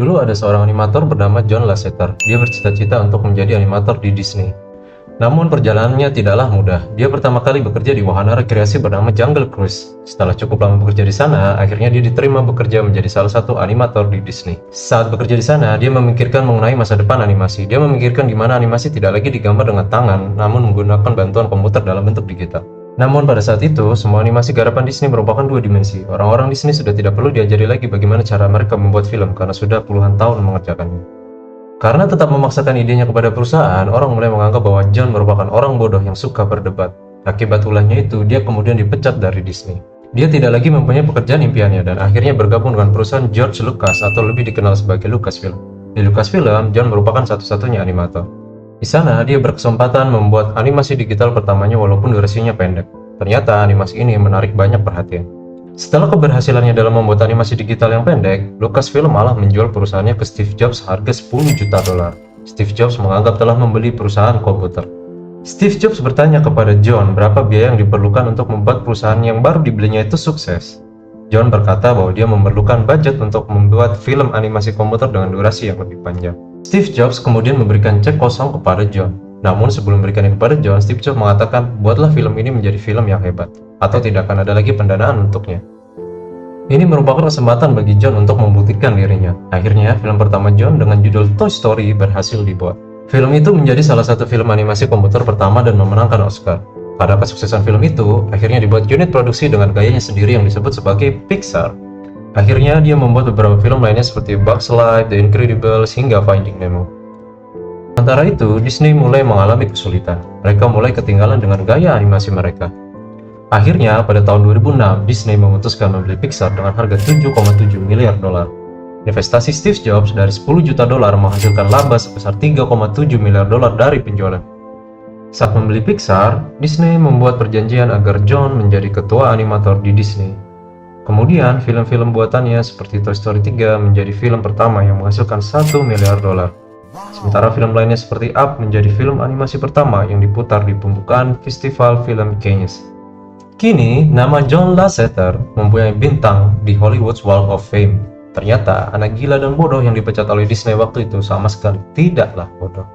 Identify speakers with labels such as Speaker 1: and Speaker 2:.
Speaker 1: Dulu ada seorang animator bernama John Lasseter. Dia bercita-cita untuk menjadi animator di Disney. Namun perjalanannya tidaklah mudah. Dia pertama kali bekerja di wahana rekreasi bernama Jungle Cruise. Setelah cukup lama bekerja di sana, akhirnya dia diterima bekerja menjadi salah satu animator di Disney. Saat bekerja di sana, dia memikirkan mengenai masa depan animasi. Dia memikirkan di mana animasi tidak lagi digambar dengan tangan, namun menggunakan bantuan komputer dalam bentuk digital. Namun pada saat itu, semua animasi garapan Disney merupakan dua dimensi. Orang-orang Disney sudah tidak perlu diajari lagi bagaimana cara mereka membuat film karena sudah puluhan tahun mengerjakannya. Karena tetap memaksakan idenya kepada perusahaan, orang mulai menganggap bahwa John merupakan orang bodoh yang suka berdebat. Akibat ulahnya itu, dia kemudian dipecat dari Disney. Dia tidak lagi mempunyai pekerjaan impiannya dan akhirnya bergabung dengan perusahaan George Lucas atau lebih dikenal sebagai Lucasfilm. Di Lucasfilm, John merupakan satu-satunya animator. Di sana, dia berkesempatan membuat animasi digital pertamanya walaupun durasinya pendek. Ternyata animasi ini menarik banyak perhatian. Setelah keberhasilannya dalam membuat animasi digital yang pendek, Lucasfilm malah menjual perusahaannya ke Steve Jobs harga 10 juta dolar. Steve Jobs menganggap telah membeli perusahaan komputer. Steve Jobs bertanya kepada John berapa biaya yang diperlukan untuk membuat perusahaan yang baru dibelinya itu sukses. John berkata bahwa dia memerlukan budget untuk membuat film animasi komputer dengan durasi yang lebih panjang. Steve Jobs kemudian memberikan cek kosong kepada John. Namun sebelum memberikannya kepada John, Steve Jobs mengatakan, buatlah film ini menjadi film yang hebat, atau tidak akan ada lagi pendanaan untuknya. Ini merupakan kesempatan bagi John untuk membuktikan dirinya. Akhirnya, film pertama John dengan judul Toy Story berhasil dibuat. Film itu menjadi salah satu film animasi komputer pertama dan memenangkan Oscar. Pada kesuksesan film itu, akhirnya dibuat unit produksi dengan gayanya sendiri yang disebut sebagai Pixar. Akhirnya, dia membuat beberapa film lainnya seperti Bugs Life, The Incredibles, hingga Finding Nemo. Sementara itu, Disney mulai mengalami kesulitan. Mereka mulai ketinggalan dengan gaya animasi mereka. Akhirnya, pada tahun 2006, Disney memutuskan membeli Pixar dengan harga 7,7 miliar dolar. Investasi Steve Jobs dari 10 juta dolar menghasilkan laba sebesar 3,7 miliar dolar dari penjualan. Saat membeli Pixar, Disney membuat perjanjian agar John menjadi ketua animator di Disney. Kemudian, film-film buatannya seperti Toy Story 3 menjadi film pertama yang menghasilkan 1 miliar dolar. Sementara film lainnya seperti Up menjadi film animasi pertama yang diputar di pembukaan Festival Film Cannes. Kini, nama John Lasseter mempunyai bintang di Hollywood's Walk of Fame. Ternyata, anak gila dan bodoh yang dipecat oleh Disney waktu itu sama sekali tidaklah bodoh.